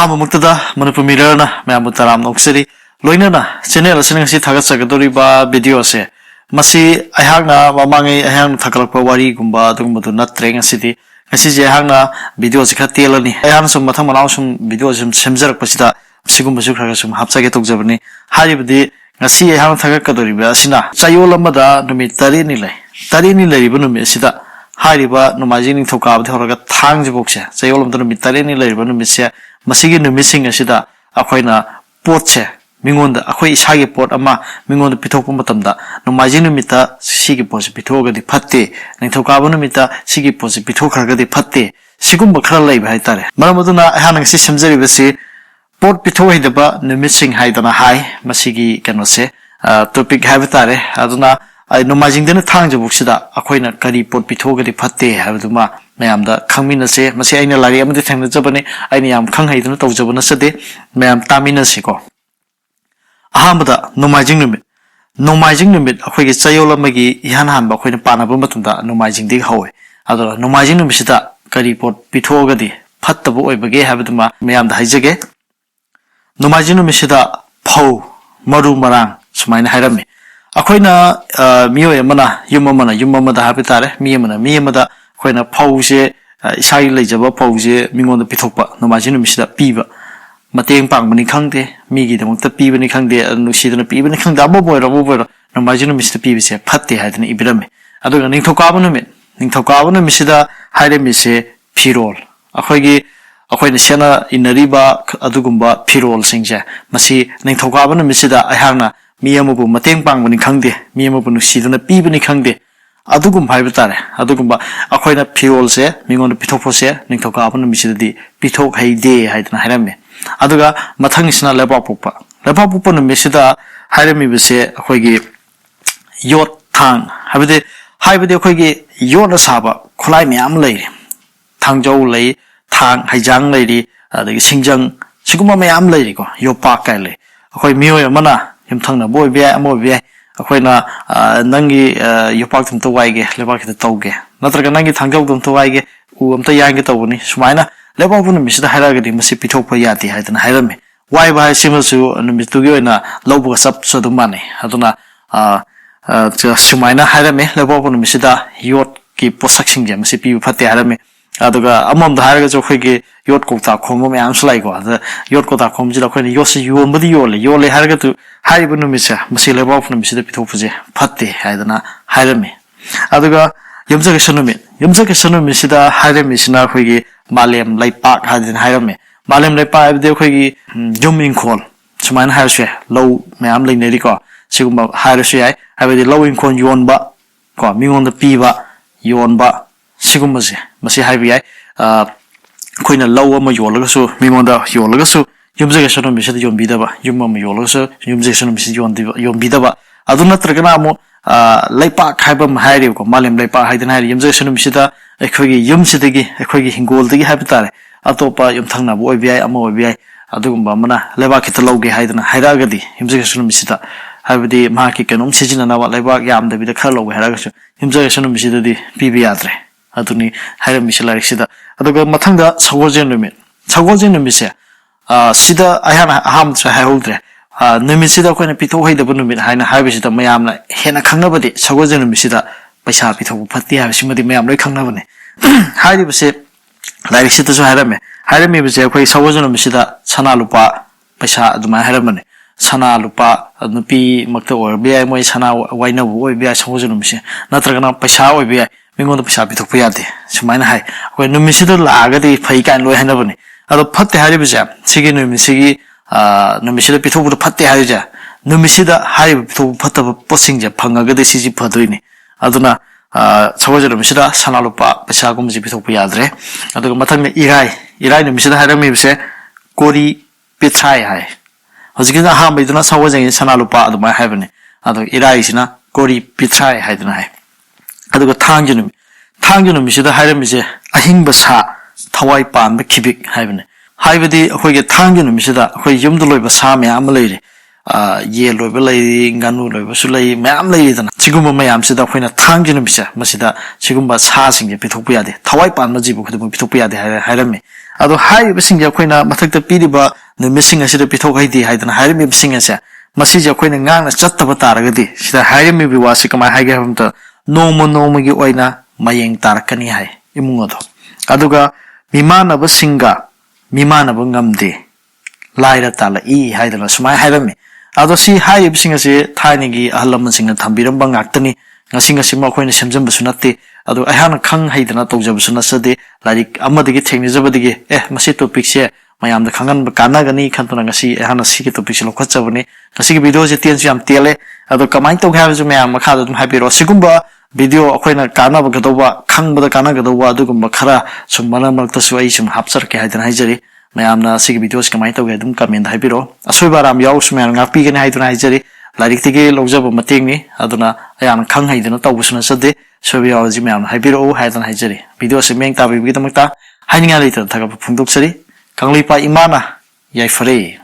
Ahama Muktada, Manipur Mirror, Mamutaram Noxiri, Loinana, Channel, Sinasi Tagasagadoriba, videos. Masi, I hagna, Mamangi, I hang Takalapawari, Gumba, Dumba, not train a city. Asi hagna, videos Katilani. I have some Matamanasum videos, Semzer Pasita, Sigum Bazukasum, Hapsagetok Zabani, Haribdi, Asi, I have Tagakadoriba, Sina, Sayola Mada, Numitarini, Tarini Labunum Sida. Hariba, no margin to cab, the tangs boxe, say all of the Mitareni labor, Missia, Masigi no missing a sida, Aquina, Porche, Mingonda, Aquay Sagi Port Ama, Mingon the Pitopomatamda, no margin mita, Sigi Pos Pitoga di Pate, Nintocabonumita, Sigi Pos Pitoka di Pate, Sigumba Kralay Haitare. Maramaduna, Hanang system Zerivasi, Port Pitoa deba, no missing Haidana High, Masigi Canose, topic Habitare, Aduna. No margin then a tangible bookshida, Aquina Kari Port Pitoga de Pate, have the ma, Mam the Kamina say, Messiana Lariam the Tang Zabane, I am Kanghayden to Zabana Sade, Mam Tamina Siko. Ahamada, no margin limit. No margin limit, Aquay Sayola Magi, Yanham, Aquina Panabumatunda, no margin dig hoe. Other no margin limita, Kari Port Pitoga de Pat the boy Bagay have the ma, Mam the Hijage. No margin limita, Po, Maru Marang, Smine Harami. Aquina, Mio Yamana, Yumama, the Habitare, Miamada, Quina Pose, Sai Java Pose, Mingo the Pitopa, no margin Mr. Piva, Mating Pang Manikangde, Migi, the Monta Piva Nikangde, and Lucy the Piva Nikang double boy over, no margin Mr. Pivis, Patti had an Ibirame. I don't know Nintocabonum, Nintocabonum, Mr. Hidem Pirol. Aquina Siena in the Riba, Adugumba, Pirol Singja, Masi, Nintocabonum, Mr. Ihana. Miyamubu Mateng Pang when Kangde, Miyamubu Sidana Pibini Kangde, Adugum Pibitare, Adugumba, Aquina Pirol se, Mingon the Pitopose, Nintokapan, Missidi, Pitok Hay Day, Haidan Harame. Aduga, Matangisna Lepapupa. Lepapupa Missida, Harami will say, Aquagi, Yot Tang, have the Hybrid Aquagi, Yot Saba, Kolai Am lady, Tangjo lay, Tang, Haijang lady, the Singjang, Siguma Am lady, Yo Parkale, Aquay Mio Mana. Tangna boy be a more be a quena Nangi Yopak them to Waige, Lebak the Toge. Natraganagi Tango them to Waige, who am the young Tony, Smina, Lebakun Mr. Haragadi, Missipitopa Yati, had an Hirame. Why by similar to Mitugo in a lobo sub so the money? Aduna Sumina Hirame, Lebakun Missida, Yot keep possessing them, Sipi Patti Harame. Aduga among the Haragas of Higi, Yot Kota, Combe, and Sligo, the Yot Kota Comjila, Yossi, you and Yole Haragatu, Haribunumisa, Masila Bofnum, Mr. Pitopuze, Patti, Haidana, Hirame. Aduga Yumzaka Sunumit, Yumzaka Sunum, Mr. Hiramishina, Higi, Malem, Light Park, Hadin Hirame, Malem Lepa, the Higi, Jumming call, Suman Harshe, low, Mamlin Nerico, Sigma Harshe, have the low in con Yonba, coming on the Piva, Yonba. Sigumasi, Masi Hibi, Queen a lower Mayolaso, Mimonda, Yolagaso, Yumzation of Mr. Yon Bidaba, Yumam Yoloso, Yumzation of Mrs. Yon Bidaba. I do not Traganamo, Laipak, Hibam Hari, Malim Laipa, Hidden Hari, Yumzation of Mr. a quiggy Yum Sitigi, a quiggy Hingoldi Habitat, Atopa, Yumtanga, Boy Bi, Amobi, Adumba, Mana, Levakitalogi, Hidden, Hidagadi, Yumzation of Mr. Have the market and Sijin and our Labak Yam, the Vidacalo, Haragasho, Yumzation of Mr. Pibiatre. Aduni Hiram Mishalexida. Aduga Matanga, Sawajan limit. Sawajan limit. Sida I have a ham to Haroldre. Nimisida when a pito the Bunumit, Hina Habisita Mayamna, Hena Kanabadi, Sawajan Misida, Pasha Pito, Patia, Shimadi Mayam, Kanavane. Hadi was it like Sitas Harame. Harame was a quay Sawajan Misida, Sana Lupa, Pasha, the Maharamane. Sana Lupa, Nupi, Makto, or Bia, Moy Sana, Waina, Boy, Bia, Sawajan Misha, Natragana Pasha, or Bia. Mingo the Pishapi to Piati, Sumana High, when no Missida Lagadi, Paika and Lohanavani. Other Patti Haribja, Sigi no Missigi, no Missida Pito to Patti Harija, no Missida Harib to Pata Possinja, Pangagadi Sisi Padrini. Aduna Sawaja Missida, Sanalupa, Pasagum Zipito Piadre, Other Matanga Irai, no Missida Harami say, Gori Pitrai High. Hosgina Ham, I do not Sawaja in Sanalupa at my heaven. Other Iraisina, Gori Pitrai High. Aduga Tanginum is the Hiram a Hingbasa, Tawai Pan, the Kibik Haven. Hivedi, who get Tanginum is that, where Yumdolo Basami Amalady, ꯌꯦꯟ ꯂꯣꯏꯕ ꯂꯩꯔꯤ ꯉꯥꯅꯨ ꯂꯣꯏꯕꯁꯨ ꯂꯩ ꯃꯌꯥꯝ ꯂꯩꯔꯤꯗꯅ ꯁꯤꯒꯨꯝꯕ ꯃꯌꯥꯝꯁꯤꯗ ꯑꯩꯈꯣꯏꯅ ꯊꯥꯡꯖ ꯅꯨꯃꯤꯠꯁꯦ ꯃꯁꯤꯗ ꯁꯤꯒꯨꯝꯕ ꯁꯥꯁꯤꯡꯁꯦ ꯄꯤꯊꯣꯛꯄ ꯌꯥꯗꯦ ꯊꯋꯥꯏ ꯄꯥꯟꯕ ꯖꯤꯕ ꯈꯨꯗꯤꯡꯃꯛ ꯄꯤꯊꯣꯛꯄ ꯌꯥꯗꯦ ꯍꯥꯏꯔꯝꯃꯤ ꯑꯗꯣ ꯍꯥꯏꯔꯤꯕꯁꯤꯡꯁꯦ ꯑꯩꯈꯣꯏꯅ ꯃꯊꯛꯇ ꯄꯤꯔꯤꯕ ꯅꯨꯃꯤꯠꯁꯤꯡ ꯑꯁꯤꯗ ꯄꯤꯊꯣꯛꯍꯩꯗꯦ ꯍꯥꯏꯗꯅ ꯍꯥꯏꯔꯝꯃꯤꯕꯁꯤꯡ ꯑꯁꯦ ꯃꯁꯤꯁꯦ ꯑꯩꯈꯣꯏꯅ ꯉꯥꯡꯅ ꯆꯠꯇꯕ ꯇꯥꯔꯒꯗꯤ ꯁꯤꯗ ꯍꯥꯏꯔꯝꯃꯤꯕ ꯋꯥꯁꯤ ꯀꯃꯥꯏꯅ ꯍꯥꯏꯒꯦ ꯍꯥꯏꯕ ꯃꯇꯝꯗ ꯅꯣꯡꯃ ꯅꯣꯡꯃꯒꯤ ꯑꯣꯏꯅ ꯃꯌꯦꯡ ꯇꯥꯔꯛꯀꯅꯤ ꯍꯥꯏ ꯏꯃꯨꯡ ꯑꯗꯣ ꯑꯗꯨꯒ ꯃꯤꯃꯥꯟꯅꯕꯁꯤꯡꯒ ꯃꯤꯃꯥꯟꯅꯕ ꯉꯝꯗꯦ ꯂꯥꯏꯔ ꯇꯥꯜꯂꯛꯏ ꯍꯥꯏꯗꯅ ꯁꯨꯃꯥꯏꯅ ꯍꯥꯏꯔꯝꯃꯤ ꯑꯗꯣ ꯁꯤ ꯍꯥꯏꯔꯤꯕꯁꯤꯡ ꯑꯁꯤ ꯊꯥꯏꯅꯒꯤ ꯑꯍꯜ ꯂꯃꯟꯁꯤꯡꯅ ꯊꯝꯕꯤꯔꯝꯕ ꯉꯥꯛꯇꯅꯤ ꯉꯁꯤꯃꯛ ꯑꯩꯈꯣꯏꯅ ꯁꯦꯝꯖꯤꯟꯕꯁꯨ ꯅꯠꯇꯦ ꯑꯗꯣ ꯑꯩꯍꯥꯛꯅ ꯈꯪ ꯍꯩꯗꯅ ꯇꯧꯖꯕꯁꯨ ꯅꯠꯆꯗꯦ ꯂꯥꯏꯔꯤꯛ ꯑꯃꯗꯒꯤ ꯊꯦꯡꯅꯖꯕꯗꯒꯤ ꯃꯁꯤ ꯇꯣꯄꯤꯛꯁꯦ ꯃꯌꯥꯝꯗ ꯈꯪꯍꯟꯕ ꯀꯥꯟꯅꯒꯅꯤ ꯈꯟꯗꯨꯅ ꯉꯁꯤ ꯑꯩꯍꯥꯛꯅ ꯁꯤꯒꯤ ꯇꯣꯄꯤꯛꯁꯦ ꯂꯧꯈꯠꯆꯕꯅꯤ ꯉꯁꯤꯒꯤ ꯚꯤꯗꯤꯑꯣꯁꯦ ꯇꯦꯟꯁꯨ ꯌꯥꯝ ꯇꯦꯜꯂꯦ ꯑꯗꯣ ꯀꯃꯥꯏꯅ ꯇꯧꯒꯦ ꯍꯥꯏꯕꯁꯨ ꯃꯌꯥꯝ ꯃꯈꯥꯗ ꯑꯗꯨꯝ ꯍꯥꯏꯕꯤꯔꯛꯑꯣ ꯁꯤꯒꯨꯝꯕ ꯚꯤꯗꯤꯑꯣ ꯑꯩꯈꯣꯏꯅ ꯀꯥꯟꯅꯕꯒꯗꯧꯕ ꯈꯪꯕꯗ ꯀꯥꯟꯅꯒꯗꯧꯕ ꯑꯗꯨꯒꯨꯝꯕ ꯈꯔ ꯁꯨꯝ ꯃꯔꯛꯇꯁꯨ ꯑꯩ ꯁꯨꯝ ꯍꯥꯞꯆꯔꯛꯀꯦ ꯍꯥꯏꯗꯅ ꯍꯥꯏꯖꯔꯤ ꯃꯌꯥꯝꯅ ꯁꯤꯒꯤ ꯚꯤꯗꯤꯑꯣꯁꯤ ꯀꯃꯥꯏꯅ ꯇꯧꯒꯦ ꯑꯗꯨꯝ ꯀꯃꯦꯟꯗ ꯍꯥꯏꯕꯤꯔꯛꯑꯣ ꯑꯁꯣꯏꯕ ꯑꯔꯥꯟ ꯌꯥꯎꯔꯁꯨ ꯃꯌꯥꯝ ꯉꯥꯛꯄꯤꯒꯅꯤ ꯍꯥꯏꯗꯨꯅ ꯍꯥꯏꯖꯔꯤ ꯂꯥꯏꯔꯤꯛꯇꯒꯤ ꯂꯧꯖꯕ ꯃꯇꯦꯡꯅꯤ ꯑꯗꯨꯅ ꯑꯩꯍꯥꯛꯅ ꯈꯪ ꯍꯩꯗꯅ ꯇꯧꯕꯁꯨ ꯅꯠꯆꯗꯦ ꯁꯣꯏꯕ ꯌꯥꯎꯔꯁꯤ ꯃꯌꯥꯝꯅ ꯍꯥꯏꯕꯤꯔꯛꯎ ꯍꯥꯏꯗꯅ ꯍꯥꯏꯖꯔꯤ ꯚꯤꯗꯤꯑꯣꯁꯤ ꯃꯤꯠꯌꯦꯡ ꯇꯥꯕꯤꯕꯒꯤꯗꯃꯛꯇ ꯍꯥꯏꯅꯤꯡꯉꯥꯏ ꯂꯩꯇꯅ ꯊꯥꯒꯠꯄ ꯐꯣꯡꯗꯣꯛꯆꯔꯤ ꯀꯪꯂꯩꯄꯥꯛ ꯏꯃꯥꯅ ꯌꯥꯏꯐꯔꯦ